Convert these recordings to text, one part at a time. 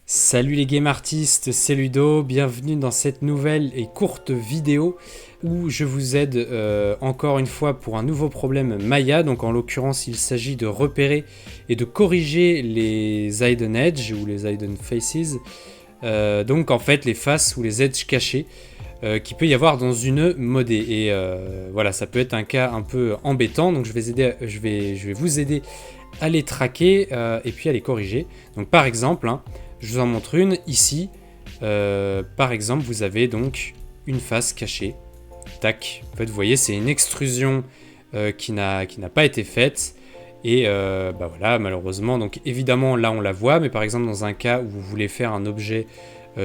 Salut les game artistes, c'est Ludo, bienvenue dans cette nouvelle et courte vidéo où je vous aide encore une fois pour un nouveau problème Maya. Donc en l'occurrence il s'agit de repérer et de corriger les hidden edge ou les hidden faces. Donc en fait les faces ou les edges cachés qu'il peut y avoir dans une modée. Et voilà, ça peut être un cas un peu embêtant, donc je vais vous aider à les traquer et puis à les corriger. Donc par exemple, je vous en montre une ici. Par exemple, vous avez donc une face cachée. Tac. En fait, vous voyez, c'est une extrusion qui n'a pas été faite. Et bah voilà, malheureusement, donc évidemment, là, on la voit. Mais par exemple, dans un cas où vous voulez faire un objet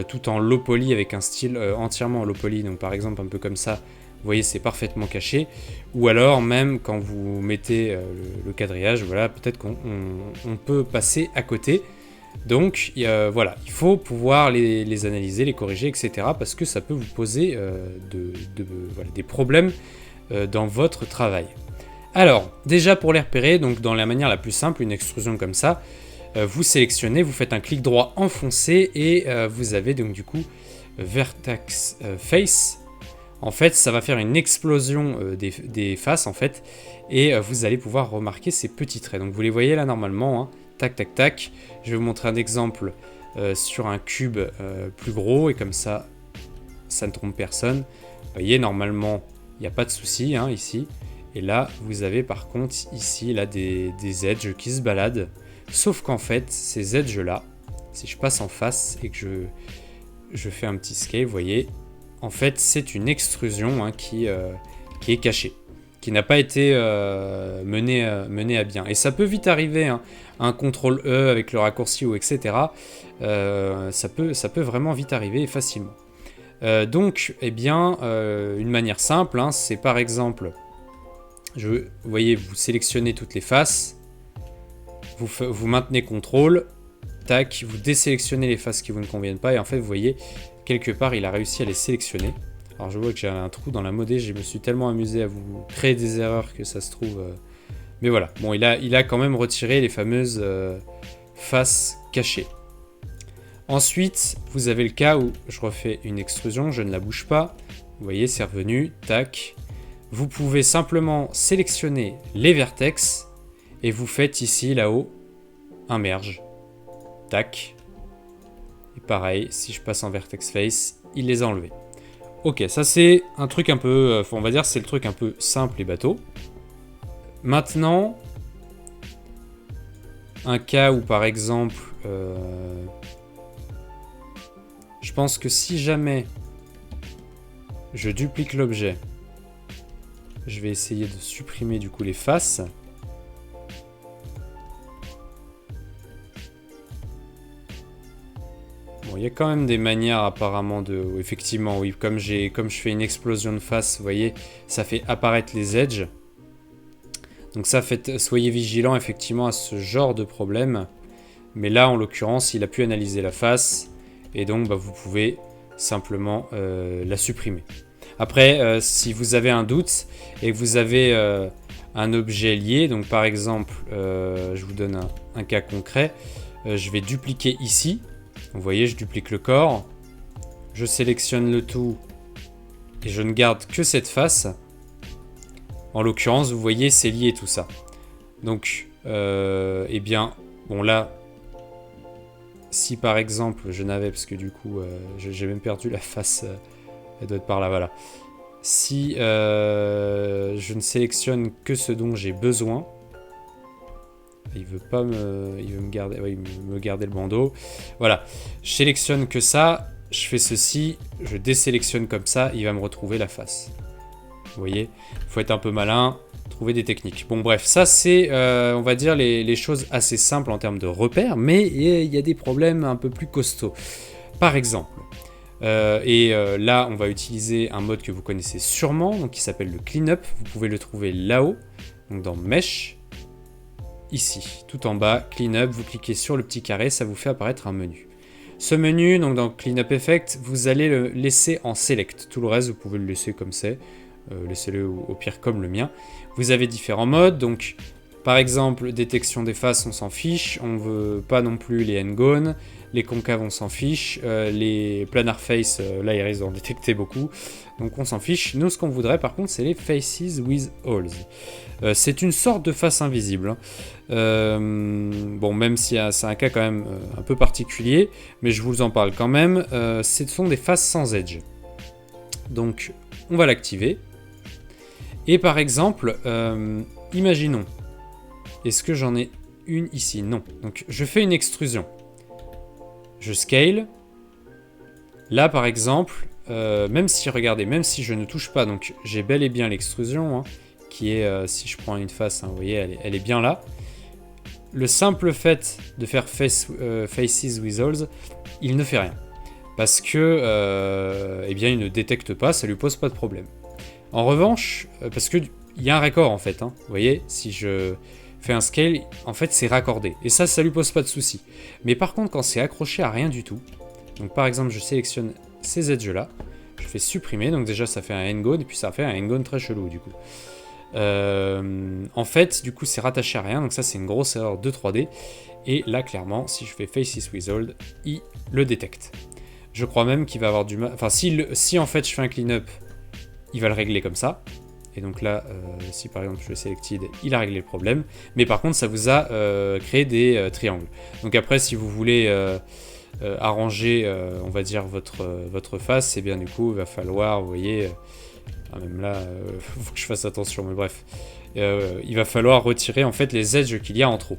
tout en low poly avec un style entièrement en low poly, donc par exemple, un peu comme ça, vous voyez, c'est parfaitement caché. Ou alors, même quand vous mettez le quadrillage, voilà, peut-être qu'on peut passer à côté. Donc voilà, il faut pouvoir les analyser, les corriger, etc. Parce que ça peut vous poser voilà, des problèmes dans votre travail. Alors, déjà pour les repérer, donc dans la manière la plus simple, une extrusion comme ça, vous sélectionnez, vous faites un clic droit enfoncé et vous avez donc du coup Vertex Face. En fait, ça va faire une explosion des faces en fait, et vous allez pouvoir remarquer ces petits traits. Donc vous les voyez là normalement, tac tac tac. Je vais vous montrer un exemple sur un cube plus gros, et comme ça, ça ne trompe personne. Vous voyez, normalement, il n'y a pas de souci ici. Et là, vous avez par contre ici là des edges qui se baladent. Sauf qu'en fait, ces edges là, si je passe en face et que je fais un petit scale, vous voyez, en fait, c'est une extrusion qui est cachée, qui n'a pas été menée à bien. Et ça peut vite arriver, un CTRL E avec le raccourci ou etc. Ça peut vraiment vite arriver facilement. Donc, eh bien, une manière simple, c'est par exemple, vous voyez, vous sélectionnez toutes les faces, vous maintenez CTRL, tac, vous désélectionnez les faces qui vous ne conviennent pas, et en fait, vous voyez, quelque part, il a réussi à les sélectionner. Alors, je vois que j'ai un trou dans la modée, je me suis tellement amusé à vous créer des erreurs que ça se trouve... Mais voilà, bon, il a quand même retiré les fameuses faces cachées. Ensuite, vous avez le cas où je refais une extrusion, je ne la bouge pas. Vous voyez, c'est revenu, tac. Vous pouvez simplement sélectionner les vertex et vous faites ici, là-haut, un merge. Tac. Et pareil, si je passe en vertex face, il les a enlevés. Ok, ça c'est un truc un peu, on va dire c'est le truc un peu simple et bateau. Maintenant, un cas où par exemple, je pense que si jamais je duplique l'objet, je vais essayer de supprimer du coup les faces. Bon, il y a quand même des manières apparemment de... Effectivement, oui, comme je fais une explosion de face, vous voyez, ça fait apparaître les edges. Donc ça, soyez vigilants effectivement à ce genre de problème. Mais là, en l'occurrence, il a pu analyser la face. Et donc, vous pouvez simplement la supprimer. Après, si vous avez un doute et que vous avez un objet lié, donc par exemple, je vous donne un cas concret. Je vais dupliquer ici. Vous voyez, je duplique le corps. Je sélectionne le tout. Et je ne garde que cette face. En l'occurrence, vous voyez, c'est lié tout ça. Donc, eh bien, bon là, si par exemple, je n'avais, parce que du coup, j'ai même perdu la face, elle doit être par là, voilà. Si je ne sélectionne que ce dont j'ai besoin, il veut me garder le bandeau. Voilà, je sélectionne que ça, je fais ceci, je désélectionne comme ça, il va me retrouver la face. Vous voyez, il faut être un peu malin, trouver des techniques. Bon bref, ça c'est, on va dire, les choses assez simples en termes de repères, mais il y a des problèmes un peu plus costauds. Par exemple, là on va utiliser un mode que vous connaissez sûrement, donc qui s'appelle le cleanup. Vous pouvez le trouver là-haut, donc dans Mesh, ici, tout en bas, cleanup, vous cliquez sur le petit carré, ça vous fait apparaître un menu. Ce menu, donc dans Cleanup Effect, vous allez le laisser en Select. Tout le reste, vous pouvez le laisser comme c'est. Laissez-le au pire comme le mien. Vous avez différents modes, donc par exemple, détection des faces, on s'en fiche. On veut pas non plus les n-gone. Les concaves, on s'en fiche. Les planar face, là, ils risquent d'en détecter beaucoup. Donc on s'en fiche. Nous, ce qu'on voudrait, par contre, c'est les faces with holes. C'est une sorte de face invisible. Bon, même si c'est un cas quand même un peu particulier, mais je vous en parle quand même. Ce sont des faces sans edge. Donc, on va l'activer. Et par exemple, imaginons. Est-ce que j'en ai une ici? Non. Donc, je fais une extrusion. Je scale. Là, par exemple, même si, regardez, même si je ne touche pas, donc j'ai bel et bien l'extrusion, hein, qui est, si je prends une face, hein, vous voyez, elle est bien là. Le simple fait de faire faces with holes, il ne fait rien. Parce que, eh bien, il ne détecte pas, ça lui pose pas de problème. En revanche, parce qu'il y a un raccord en fait, hein, vous voyez, si je fais un scale, en fait c'est raccordé. Et ça lui pose pas de souci. Mais par contre, quand c'est accroché à rien du tout, donc par exemple, je sélectionne ces edges là, je fais supprimer, donc déjà ça fait un n-gone, et puis ça fait un n-gone très chelou du coup. En fait, du coup, c'est rattaché à rien, donc ça c'est une grosse erreur de 3D. Et là, clairement, si je fais Faces with Hold, il le détecte. Je crois même qu'il va avoir du mal. Enfin, si en fait je fais un clean-up, il va le régler comme ça. Et donc là, si par exemple je fais Selected, il a réglé le problème. Mais par contre, ça vous a créé des triangles. Donc après, si vous voulez arranger, on va dire, votre face, et bien du coup, il va falloir, vous voyez, même là, faut que je fasse attention, mais bref. Il va falloir retirer en fait les edges qu'il y a en trop.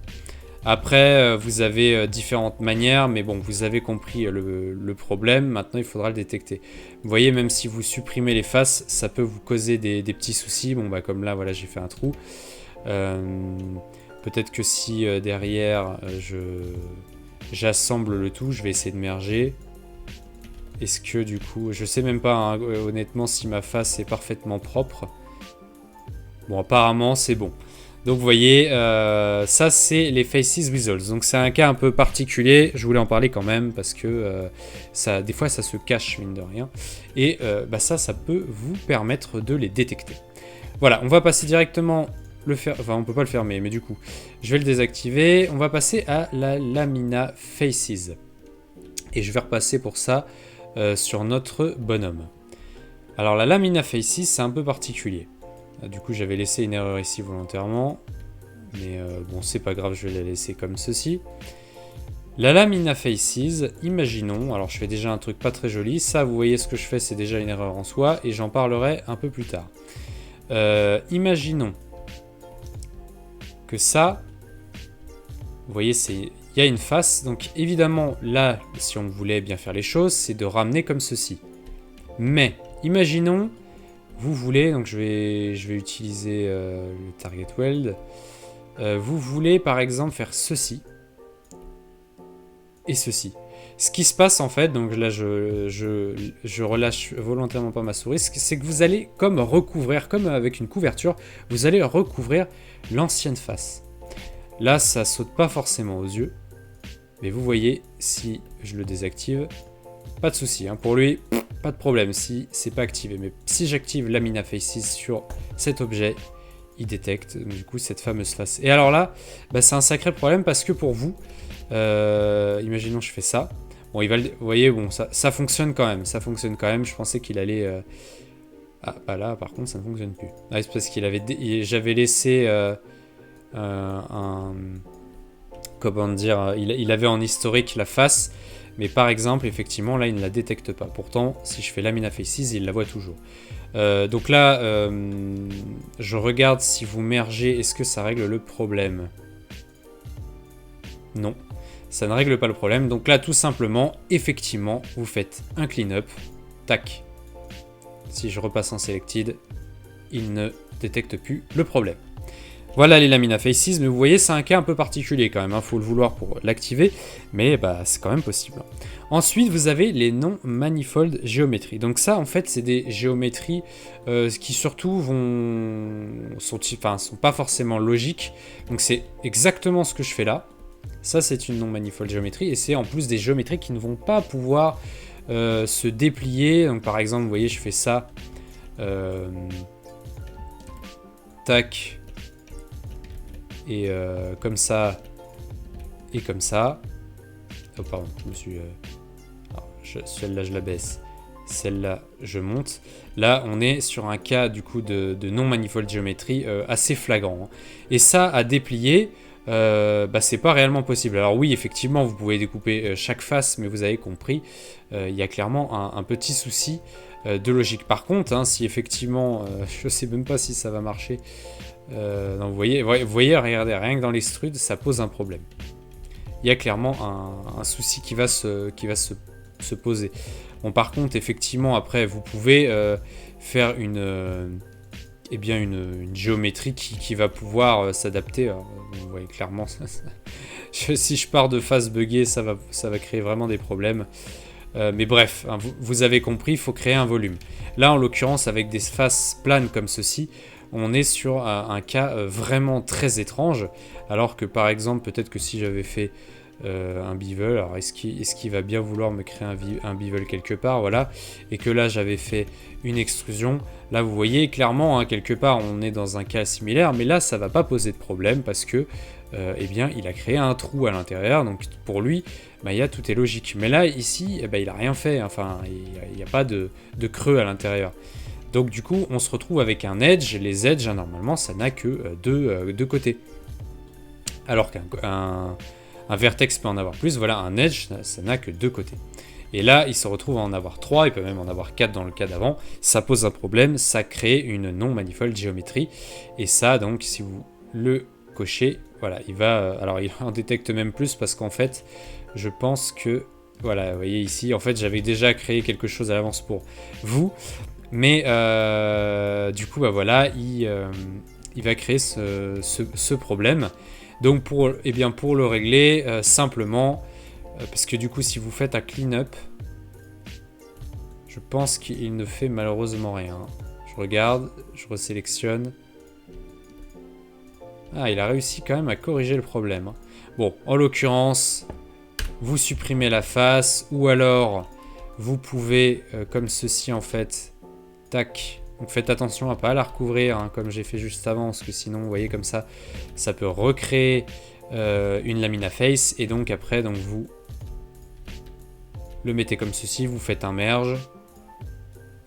Après, vous avez différentes manières, mais bon, vous avez compris le problème. Maintenant, il faudra le détecter. Vous voyez, même si vous supprimez les faces, ça peut vous causer des petits soucis. Bon, bah comme là, voilà, j'ai fait un trou. Peut-être que si derrière, j'assemble le tout, je vais essayer de merger. Est-ce que du coup, je sais même pas, hein, honnêtement, si ma face est parfaitement propre. Bon, apparemment, c'est bon. Donc vous voyez, ça c'est les Faces with Holes. Donc c'est un cas un peu particulier, je voulais en parler quand même parce que des fois ça se cache mine de rien. Et ça peut vous permettre de les détecter. Voilà, on va passer directement le faire. Enfin on peut pas le fermer, mais du coup je vais le désactiver. On va passer à la Lamina Faces. Et je vais repasser pour ça sur notre bonhomme. Alors la Lamina Faces c'est un peu particulier. Du coup, j'avais laissé une erreur ici volontairement. Mais bon, c'est pas grave, je vais la laisser comme ceci. La Lamina Faces, imaginons, alors je fais déjà un truc pas très joli. Ça, vous voyez ce que je fais, c'est déjà une erreur en soi. Et j'en parlerai un peu plus tard. Imaginons que ça, vous voyez, il y a une face. Donc évidemment, là, si on voulait bien faire les choses, c'est de ramener comme ceci. Mais, imaginons... Vous voulez, donc je vais utiliser le target weld. Vous voulez par exemple faire ceci et ceci. Ce qui se passe en fait, donc là je relâche volontairement pas ma souris, c'est que vous allez comme recouvrir, comme avec une couverture, vous allez recouvrir l'ancienne face. Là ça saute pas forcément aux yeux, mais vous voyez si je le désactive, pas de souci, hein, pour lui. Pas de problème si c'est pas activé, mais si j'active Lamina Faces sur cet objet, il détecte du coup cette fameuse face. Et alors là, c'est un sacré problème parce que pour vous, imaginons je fais ça, bon vous voyez, bon ça fonctionne quand même, je pensais qu'il allait... Ah bah là par contre ça ne fonctionne plus. Ah, c'est parce qu'il avait j'avais laissé comment dire, il avait en historique la face. Mais par exemple, effectivement, là, il ne la détecte pas. Pourtant, si je fais Lamina Faces, il la voit toujours. Donc là, je regarde si vous mergez, est-ce que ça règle le problème? Non, ça ne règle pas le problème. Donc là, tout simplement, effectivement, vous faites un clean-up. Tac. Si je repasse en Selected, il ne détecte plus le problème. Voilà les Lamina Faces, mais vous voyez, c'est un cas un peu particulier quand même, faut le vouloir pour l'activer, mais c'est quand même possible. Ensuite, vous avez les non-manifold géométries. Donc ça, en fait, c'est des géométries qui surtout sont pas forcément logiques. Donc c'est exactement ce que je fais là. Ça, c'est une non-manifold géométrie, et c'est en plus des géométries qui ne vont pas pouvoir se déplier. Donc par exemple, vous voyez, je fais ça. Tac. Et comme ça, et comme ça. Oh pardon, je me suis... celle-là je la baisse, celle-là je monte. Là on est sur un cas du coup de non-manifold géométrie assez flagrant. Hein. Et ça à déplier, c'est pas réellement possible. Alors oui effectivement vous pouvez découper chaque face, mais vous avez compris, il y a clairement un petit souci de logique. Par contre, hein, si effectivement, je sais même pas si ça va marcher, non, vous voyez, regardez, rien que dans l'extrude ça pose un problème. Il y a clairement un souci qui va se poser. Bon, par contre, effectivement, après, vous pouvez faire une géométrie qui va pouvoir s'adapter. Vous voyez clairement, si je pars de face buggée, ça va créer vraiment des problèmes. Mais bref, hein, vous avez compris, il faut créer un volume. Là, en l'occurrence, avec des faces planes comme ceci, on est sur un cas vraiment très étrange, alors que par exemple, peut-être que si j'avais fait un bevel, alors est-ce qu'il va bien vouloir me créer un bevel quelque part, voilà, et que là j'avais fait une extrusion, là vous voyez clairement, hein, quelque part on est dans un cas similaire, mais là ça va pas poser de problème parce que eh bien il a créé un trou à l'intérieur, donc pour lui, tout est logique. Mais là ici, il a rien fait, enfin il n'y a pas de creux à l'intérieur. Donc du coup, on se retrouve avec un edge. Les edges, hein, normalement, ça n'a que deux côtés. Alors qu'un vertex peut en avoir plus. Voilà, un edge, ça n'a que deux côtés. Et là, il se retrouve à en avoir 3, il peut même en avoir 4 dans le cas d'avant. Ça pose un problème, ça crée une non-manifold géométrie. Et ça, donc, si vous le cochez, voilà, il va... alors, il en détecte même plus parce qu'en fait, je pense que... Voilà, vous voyez ici, en fait, j'avais déjà créé quelque chose à l'avance pour vous. Mais du coup, voilà, il va créer ce problème. Donc pour le régler, simplement, parce que du coup, si vous faites un clean-up, je pense qu'il ne fait malheureusement rien. Je regarde, je resélectionne. Ah, il a réussi quand même à corriger le problème. Hein. Bon, en l'occurrence, vous supprimez la face, ou alors vous pouvez, comme ceci en fait... Tac, donc faites attention à pas la recouvrir hein, comme j'ai fait juste avant, parce que sinon, vous voyez comme ça peut recréer une lamina face, et donc après, donc vous le mettez comme ceci, vous faites un merge,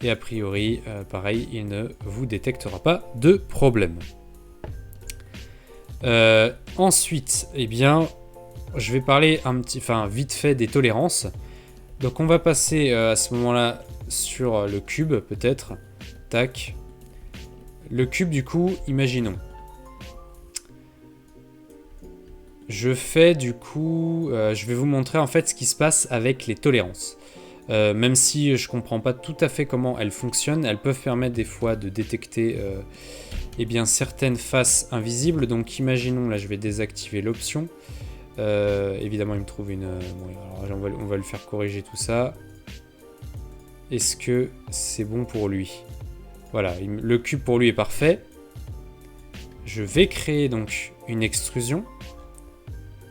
et a priori, pareil, il ne vous détectera pas de problème. Ensuite, eh bien, je vais parler vite fait des tolérances. Donc on va passer à ce moment-là sur le cube, peut-être. Tac. Le cube, du coup, imaginons. Je fais, du coup... je vais vous montrer, en fait, ce qui se passe avec les tolérances. Même si je comprends pas tout à fait comment elles fonctionnent, elles peuvent permettre des fois de détecter certaines faces invisibles. Donc imaginons, là je vais désactiver l'option. Évidemment il me trouve une... bon, alors, on va le faire corriger tout ça. Est-ce que c'est bon pour lui? Voilà, le cube pour lui est parfait. Je vais créer donc une extrusion.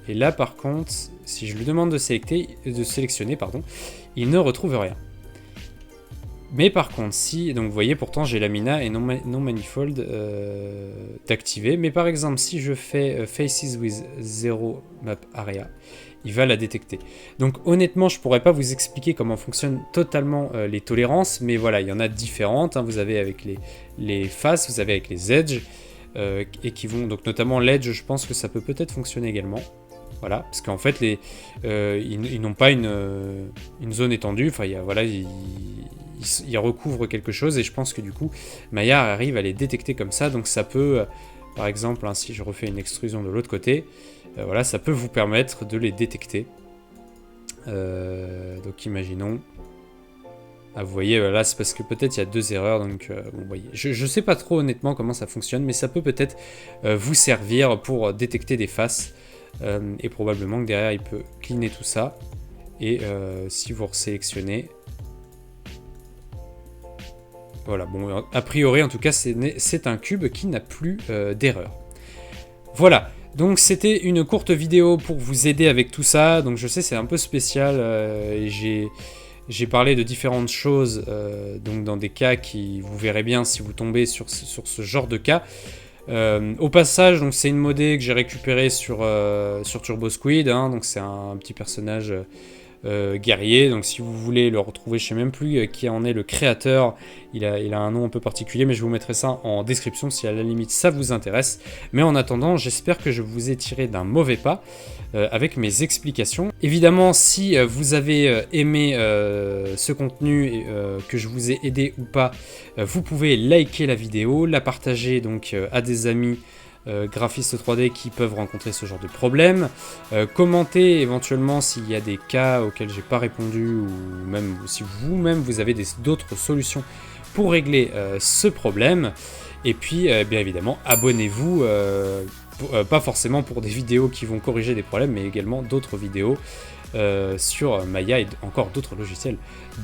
Et là par contre, si je lui demande de sélectionner, il ne retrouve rien. Mais par contre, si, donc vous voyez, pourtant j'ai Lamina et non manifold d'activer. Mais par exemple, si je fais Faces with Zero Map Area, il va la détecter. Donc honnêtement, je pourrais pas vous expliquer comment fonctionnent totalement les tolérances, mais voilà, il y en a différentes. Hein. Vous avez avec les faces, vous avez avec les edges, et qui vont, donc notamment l'edge, je pense que ça peut peut-être fonctionner également. Voilà, parce qu'en fait, ils n'ont pas une zone étendue. Enfin, ils recouvrent quelque chose, et je pense que du coup, Maya arrive à les détecter comme ça. Donc ça peut, par exemple, hein, si je refais une extrusion de l'autre côté, voilà, ça peut vous permettre de les détecter. Donc imaginons... Ah, vous voyez, là, c'est parce que peut-être il y a 2 erreurs, donc bon, vous voyez. Je sais pas trop honnêtement comment ça fonctionne, mais ça peut peut-être vous servir pour détecter des faces. Et probablement que derrière il peut cleaner tout ça, et si vous resélectionnez, voilà, bon, a priori en tout cas c'est un cube qui n'a plus d'erreur. Voilà, donc c'était une courte vidéo pour vous aider avec tout ça. Donc je sais c'est un peu spécial, et j'ai parlé de différentes choses, donc dans des cas qui, vous verrez bien si vous tombez sur ce genre de cas. Au passage, donc c'est une modée que j'ai récupérée sur Turbo Squid, hein, donc c'est un petit personnage guerrier, donc si vous voulez le retrouver, je sais même plus qui en est le créateur, il a un nom un peu particulier, mais je vous mettrai ça en description si à la limite ça vous intéresse. Mais en attendant, j'espère que je vous ai tiré d'un mauvais pas avec mes explications. Évidemment, si vous avez aimé ce contenu et que je vous ai aidé ou pas, vous pouvez liker la vidéo, la partager donc à des amis graphistes 3D qui peuvent rencontrer ce genre de problème. Commentez éventuellement s'il y a des cas auxquels j'ai pas répondu, ou même si vous-même vous avez d'autres solutions pour régler ce problème. Et puis bien évidemment abonnez-vous, pas forcément pour des vidéos qui vont corriger des problèmes, mais également d'autres vidéos sur Maya et encore d'autres logiciels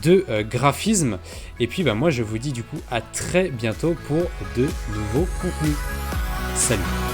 de graphisme. Et puis moi je vous dis du coup à très bientôt pour de nouveaux contenus. Salut!